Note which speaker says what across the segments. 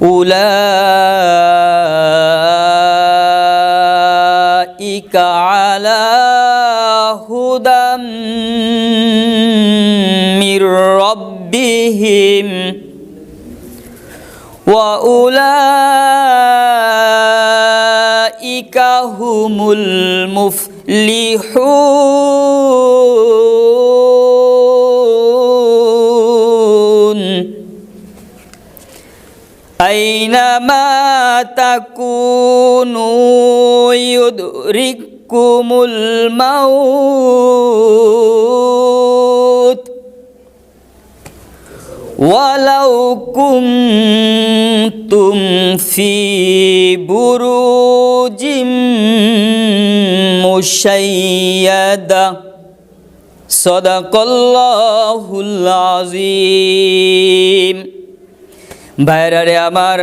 Speaker 1: উলাইকা আলা হুদাম মির রাব্বিহিম ওয়া উলাইকা হুমুল মুফলিহুন আইনামা তাকুনু ইউদরিকুমুল মাউত ওয়ালাউ কুনতুম ফি বুরুজিম মুশাইয়াদা সাদাকাল্লাহুল আযীম। ভাইরারে আমার,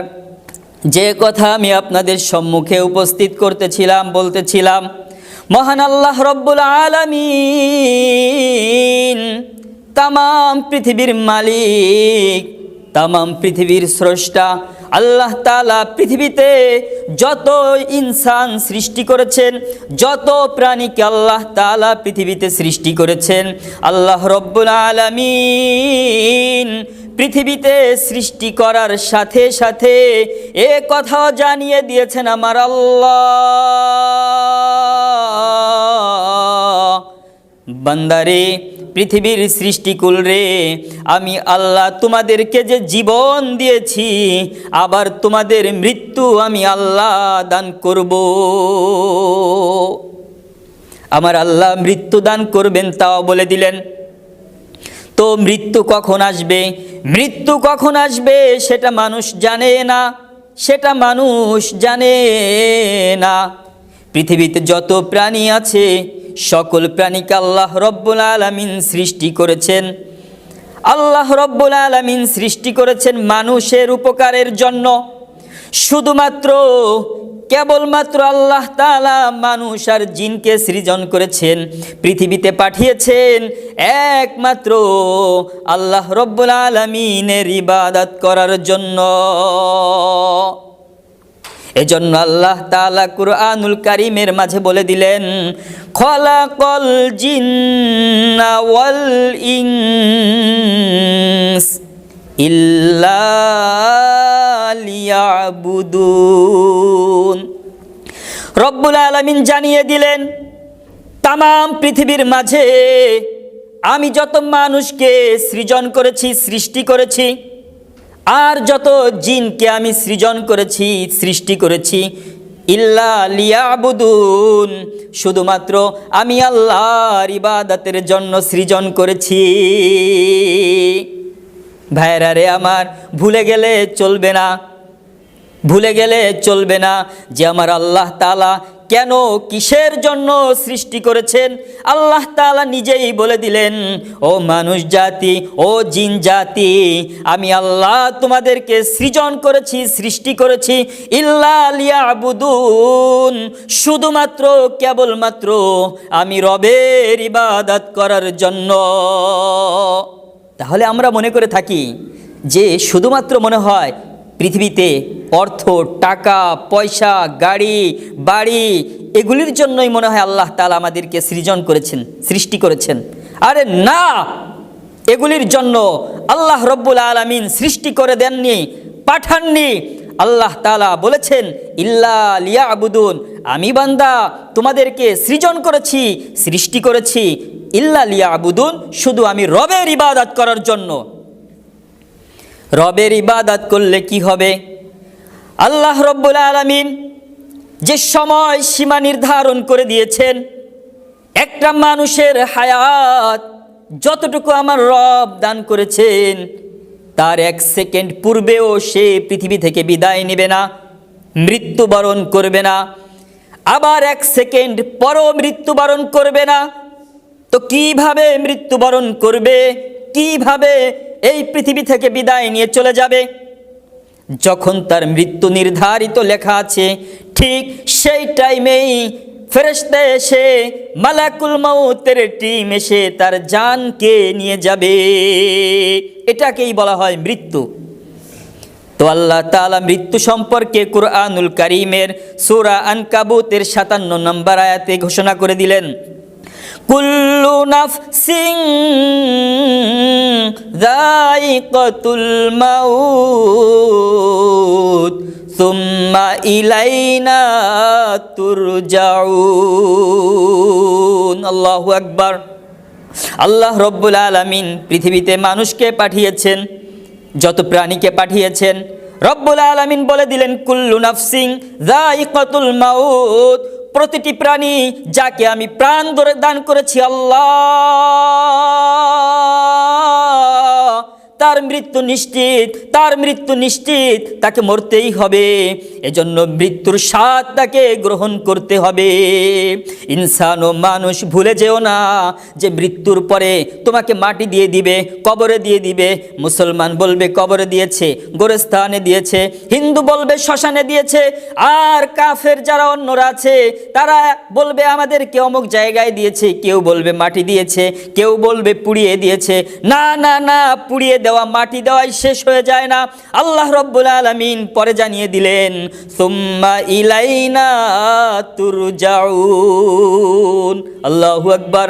Speaker 1: যে কথা আমি আপনাদের সম্মুখে উপস্থিত বলতেছিলাম, মহান আল্লাহ রব্বুল আলামিন তামাম পৃথিবীর মালিক, তামাম পৃথিবীর স্রষ্টা আল্লাহ তাআলা পৃথিবীতে যত ইনসান সৃষ্টি করেছেন, যত প্রাণীকে আল্লাহ তাআলা পৃথিবীতে সৃষ্টি করেছেন, আল্লাহ রব্বুল আলামিন পৃথিবীতে সৃষ্টি করার সাথে সাথে এ কথাও জানিয়ে দিয়েছেন, আমার আল্লাহ বান্দারে, পৃথিবীর সৃষ্টিকুল রে, আমি আল্লাহ তোমাদেরকে যে জীবন দিয়েছি, আবার তোমাদের মৃত্যু আমি আল্লাহ দান করব। আমার আল্লাহ মৃত্যু দান করবেন তাও বলে দিলেন। তো মৃত্যু কখন আসবে, মৃত্যু কখন আসবে সেটা মানুষ জানে না, সেটা মানুষ জানে না। পৃথিবীতে যত প্রাণী আছে সকল প্রাণীকে আল্লাহ রব্বুল আলামিন সৃষ্টি করেছেন। আল্লাহ রব্বুল আলামিন সৃষ্টি করেছেন মানুষের উপকারের জন্য। শুধুমাত্র কেবলমাত্র আল্লাহ তাআলা মানুষ আর জিনকে সৃজন করেছেন, পৃথিবীতে পাঠিয়েছেন একমাত্র আল্লাহ রব্বুল আলামিনের ইবাদত করার জন্য। এজন্য আল্লাহ তাআলা কুরআনুল কারীমের মাঝে বলে দিলেন, খলাকাল জিন্না ওয়াল ইনস ইল্লা লিয়াবুদুন। রব্বুল আলামিন জানিয়ে দিলেন, তামাম পৃথিবীর মাঝে আমি যত মানুষকে সৃজন করেছি, সৃষ্টি করেছি, আর যত জিনকে আমি সৃজন করেছি, সৃষ্টি করেছি, ইল্লা লিয়াবুদুন, শুধুমাত্র আমি আল্লাহর ইবাদতের জন্য সৃজন করেছি। ভাইরা রে আমার, ভুলে গেলে চলবে না, ভুলে গেলে চলবে না যে আমার আল্লাহ তাআলা কেন, কিসের জন্য সৃষ্টি করেছেন। আল্লাহ তাআলা নিজেই বলে দিলেন, ও মানুষ জাতি, ও জিন জাতি, আমি আল্লাহ তোমাদেরকে সৃজন করেছি, সৃষ্টি করেছি, ইল্লা লিয়াবুদুন, শুধুমাত্র কেবলমাত্র আমি রবের ইবাদত করার জন্য। তাহলে আমরা মনে করে থাকি যে শুধুমাত্র মনে হয় পৃথিবীতে অর্থ, টাকা, পয়সা, গাড়ি, বাড়ি, এগুলির জন্যই মনে হয় আল্লাহ তাআলা আমাদেরকে সৃজন করেছেন, সৃষ্টি করেছেন। আরে না, এগুলির জন্য আল্লাহ রব্বুল আলামিন সৃষ্টি করে দেননি, পাঠাননি। আল্লাহ তাআলা বলেছেন, ইল্লা লিয়াবুদুন, আমি বান্দা তোমাদেরকে সৃজন করেছি, সৃষ্টি করেছি, ইল্লা লিয়াবুদুন, শুধু আমি রবের ইবাদত করার জন্য। রবের ইবাদত করলে কি হবে? আল্লাহ রব্বুল আলামিন যে সময় সীমা নির্ধারণ করে দিয়েছেন, একটা মানুষের হায়াত যতটুকু আমার রব দান করেছেন, তার 1 সেকেন্ড পূর্বেও সে পৃথিবী থেকে বিদায় নেবে না, মৃত্যুবরণ করবে না, আবার 1 সেকেন্ড পরও মৃত্যুবরণ করবে না। তো কিভাবে মৃত্যুবরণ করবে, কিভাবে এই পৃথিবী থেকে বিদায় নিয়ে চলে যাবে? যখন তার মৃত্যু নির্ধারিত লেখা আছে, ঠিক সেই টাইমেই ফেরেশতা এসে, মালাকুল মউতের টিম এসে তার জানকে নিয়ে যাবে। এটাকেই বলা হয় মৃত্যু। তো তো আল্লাহ তাআলা মৃত্যু সম্পর্কে কুরআনুল কারীমের সূরা আনকাবুতের 57 নম্বর আয়াতে ঘোষণা করে দিলেন, কুল্লু নাফসিন যায়িকাতুল মাউত সুম্মা ইলাইনা তুরজাউন। আল্লাহু আকবার। আল্লাহ রব্বুল আলামিন পৃথিবীতে মানুষকে পাঠিয়েছেন, যত প্রাণীকে পাঠিয়েছেন, রব্বুল আলামিন বলে দিলেন কুল্লু নাফসিন যায়িকাতুল মাউত, প্রতিটি প্রাণী যাকে আমি প্রাণ দান করেছি আল্লাহ, তার মৃত্যু নিশ্চিত, তার মৃত্যু নিশ্চিত, তাকে মরতেই হবে। এজন্য মৃত্যুর স্বাদ তাকে গ্রহণ করতে হবে। ইনসান ও মানুষ ভুলে যেও না যে মৃত্যুর পরে তোমাকে মাটি দিয়ে দিবে, কবরে দিয়ে দিবে। মুসলমান বলবে কবরে দিয়েছে, গোরস্থানে দিয়েছে, হিন্দু বলবে শ্মশানে দিয়েছে, আর কাফের যারা অন্যরা আছে তারা বলবে আমাদেরকে অমুক জায়গায় দিয়েছে, কেউ বলবে মাটি দিয়েছে, কেউ বলবে পুড়িয়ে দিয়েছে। না না না, পুড়িয়ে দেওয়া, মাটি দেওয়াই শেষ হয়ে যায় না। আল্লাহ রব্বুল আলামিন পরে জানিয়ে দিলেন সুম্মা ইলাইনা তুরজাউন। আল্লাহু আকবার।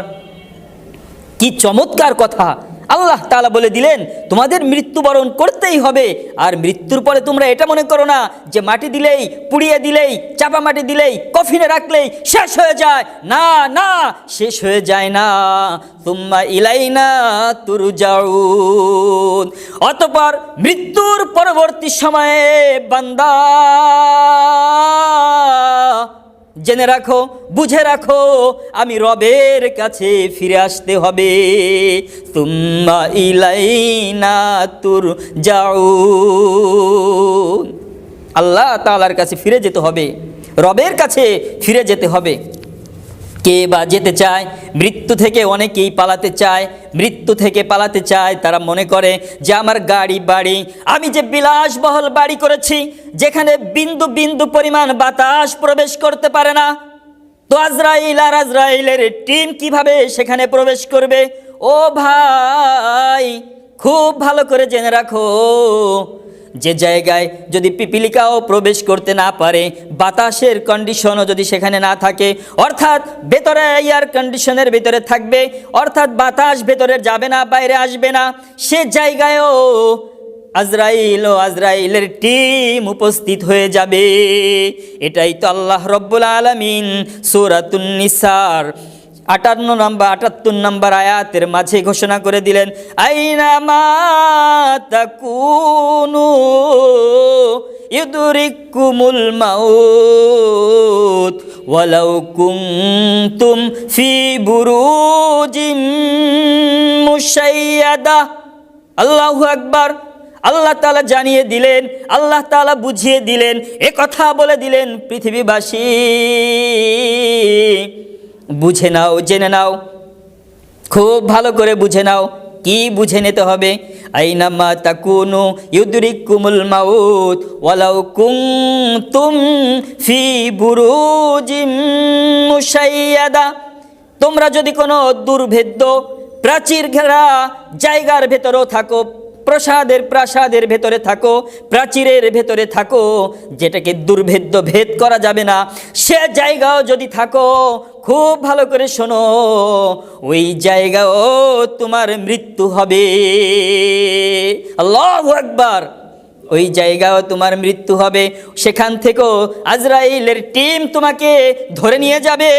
Speaker 1: কি চমৎকার কথা! আল্লাহ তাআলা বলে দিলেন তোমাদের মৃত্যুবরণ করতেই হবে। আর মৃত্যুর পরে তোমরা এটা মনে করো না যে মাটি দিলেই, পুড়িয়ে দিলেই, চাপা মাটি দিলেই, কফিনে রাখলেই শেষ হয়ে যায়। না না, শেষ হয়ে যায় না। সুম্মা ইলাইনা তুরজাউন। অতঃপর মৃত্যুর পরবর্তী সময়ে বান্দা জেনে রাখো, বুঝে রাখো, আমি রবের কাছে ফিরে আসতে হবে। সুম্মা ইলাইনা তুরজাউন। আল্লাহ তাআলার কাছে ফিরে যেতে হবে, রবের কাছে ফিরে যেতে হবে। কে বা যেতে চায়? মৃত্যু থেকে অনেকেই পালাতে চায়। মৃত্যু থেকে পালাতে চায়, তারা মনে করে যে আমার গাড়ি বাড়ি, আমি যে বিলাসবহুল বাড়ি করেছি যেখানে বিন্দু বিন্দু পরিমাণ বাতাস প্রবেশ করতে পারে না, তো আজরাইল আর আজরাইলের টিম কিভাবে সেখানে প্রবেশ করবে? ও ভাই, খুব ভালো করে জেনে রাখো, যে জায়গায় যদি পিপিলিকাও প্রবেশ করতে না পারে, বাতাসের কন্ডিশনও যদি সেখানে না থাকে, অর্থাৎ ভেতরে এয়ার কন্ডিশনের ভিতরে থাকবে, অর্থাৎ বাতাস ভেতরে যাবে না, বাইরে আসবে না, সে জায়গায়ও আজরাইল ও আজরাইলের টিম উপস্থিত হয়ে যাবে। এটাই তো আল্লাহ রব্বুল আলামিন সূরাতুন নিসার 78 নম্বর আয়াতের মাঝে ঘোষণা করে দিলেন, আইনামা তাকুনু ইউদরিকুমুল মাউত ওয়ালাউ কুনতুম ফি বুরুজিম মুশাইয়াদা। আল্লাহু আকবার। আল্লাহ তাআলা জানিয়ে দিলেন, আল্লাহ তাআলা বুঝিয়ে দিলেন, এ কথা বলে দিলেন পৃথিবীবাসী বুঝে নাও, জেনে নাও, খুব ভালো করে বুঝে নাও। কি বুঝে নিতে হবে? আইনামা তাকুনু ইউদরিকুমুল মাউত ওয়ালাউ কুনতুম ফি বুরুজিম মুশাইয়াদা। তোমরা যদি কোনো দুর্ভেদ্য প্রাচীর ঘেরা জায়গার ভেতরেও থাকো, প্রাসাদের ভেতরে থাকো, প্রাচীরের ভেতরে থাকো, যেটাকে দুর্ভেদ্য ভেদ করা যাবে না, সে জায়গাও যদি থাকো, খুব ভালো করে শোনো, ওই জায়গাও তোমার মৃত্যু হবে। আল্লাহু আকবার। ওই জায়গাও তোমার মৃত্যু হবে। সেখান থেকেও আজরাইলের টিম তোমাকে ধরে নিয়ে যাবে,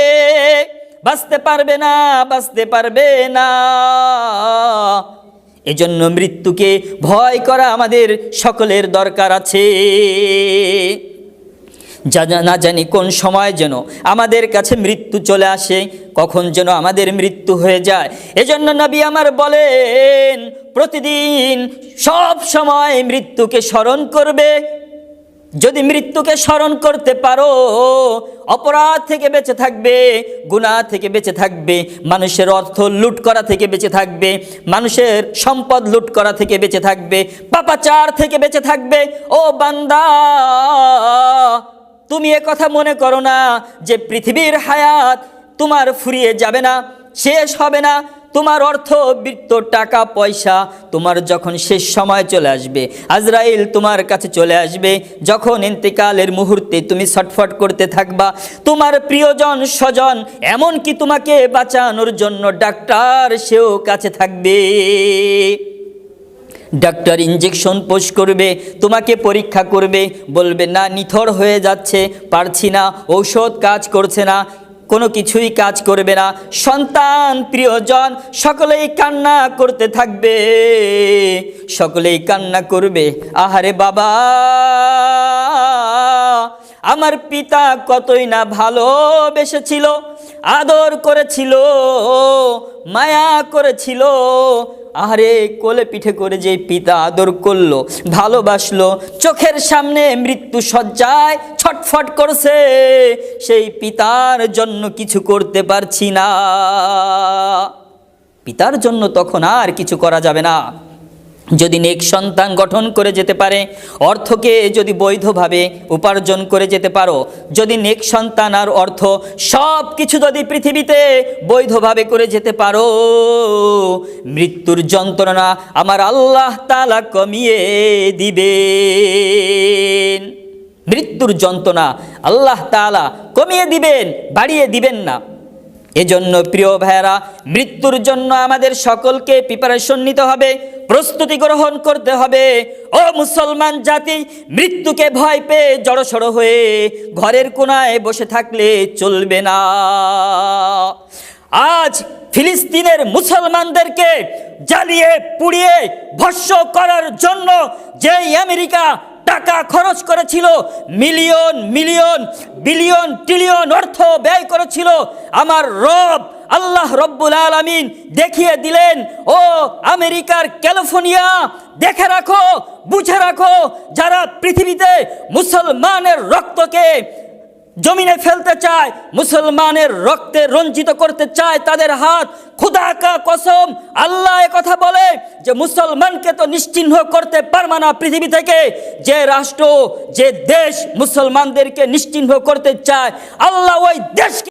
Speaker 1: বাঁচতে পারবে না, বাঁচতে পারবে না। এজন্য মৃত্যুকে ভয় করা আমাদের সকলের দরকার আছে। না জানি কোন সময় যেন আমাদের কাছে মৃত্যু চলে আসে, কখন যেন আমাদের মৃত্যু হয়ে যায়। এজন্য নবী আমার বলেন, প্রতিদিন সব সময় মৃত্যুকে স্মরণ করবে। যদি মৃত্যুকে স্মরণ করতে পারো, অপরাধ থেকে বেঁচে থাকবে, গুনাহ থেকে বেঁচে থাকবে, মানুষের অর্থ লুট করা থেকে বেঁচে থাকবে, মানুষের সম্পদ লুট করা থেকে বেঁচে থাকবে, পাপাচার থেকে বেঁচে থাকবে। ও বান্দা, তুমি এ কথা মনে করো না যে পৃথিবীর হায়াত তোমার ফুরিয়ে যাবে না, শেষ হবে না। তোমার অর্থ বৃত্ত টাকা পয়সা তোমার যখন শেষ সময় চলে আসবে, আজরাইল তোমার কাছে চলে আসবে, যখন ইন্তেকালের মুহূর্তে তুমি ছটফট করতে থাকবা, তোমার প্রিয়জন স্বজন এমনকি তোমাকে বাঁচানোর জন্য ডাক্তার সেও কাছে থাকবে। ডাক্তার ইঞ্জেকশন পুশ করবে, তোমাকে পরীক্ষা করবে, বলবে না নিথর হয়ে যাচ্ছে, পারছি না, ঔষধ কাজ করছে না, কোনো কিছুই কাজ করবে না। সন্তান প্রিয়জন সকলেই কান্না করতে থাকবে, সকলেই কান্না করবে, আহারে বাবা, আমার পিতা কতই না ভালোবেসেছিল, আদর করেছিল, মায়া করেছিল, আরে কোলে পিঠে করে যে পিতা আদর করলো, ভালোবাসলো, চোখের সামনে মৃত্যু শয্যায় ছটফট করছে, সেই পিতার জন্য কিছু করতে পারছি না। পিতার জন্য তখন আর কিছু করা যাবে না। যদি নেক সন্তান গঠন করে যেতে পারে, অর্থকে যদি বৈধভাবে উপার্জন করে যেতে পারো, যদি নেক সন্তান আর অর্থ সব কিছু যদি পৃথিবীতে বৈধভাবে করে যেতে পারো, মৃত্যুর যন্ত্রণা আমার আল্লাহ তাআলা কমিয়ে দিবেন। মৃত্যুর যন্ত্রণা আল্লাহ তাআলা কমিয়ে দিবেন, বাড়িয়ে দিবেন না। এজন্য প্রিয় ভাইয়েরা, মৃত্যুর জন্য আমাদের সকলকে প্রিপারেশন নিতে হবে, প্রস্তুতি গ্রহণ করতে হবে। ও মুসলমান জাতি, মৃত্যুকে ভয় পেয়ে জড়সড় হয়ে ঘরের কোনায় বসে থাকলে চলবে না। আজ ফিলিস্তিনের মুসলমানদেরকে জ্বালিয়ে পুড়িয়ে ভস্ম করার জন্য যেই আমেরিকা টাকা খরচ করেছিল, মিলিয়ন মিলিয়ন বিলিয়ন ট্রিলিয়ন অর্থ ব্যয় করেছিল, আমার রব আল্লাহ রব্বুল আলামিন দেখিয়ে দিলেন, ও আমেরিকার ক্যালিফোর্নিয়া, দেখে রাখো, বুঝে রাখো, যারা পৃথিবীতে মুসলমানের রক্তকে জমিনে ফেলতে চায়, মুসলমানের রক্তে রঞ্জিত করতে চায়, তাদের হাত খুদা কা কসম, আল্লাহ কথা বলে যে মুসলমানকে তো নিশ্চিহ্ন করতে পারবে না পৃথিবী থেকে। যে রাষ্ট্র, যে দেশ মুসলমানদেরকে নিশ্চিহ্ন করতে চায়, আল্লাহ ওই দেশকে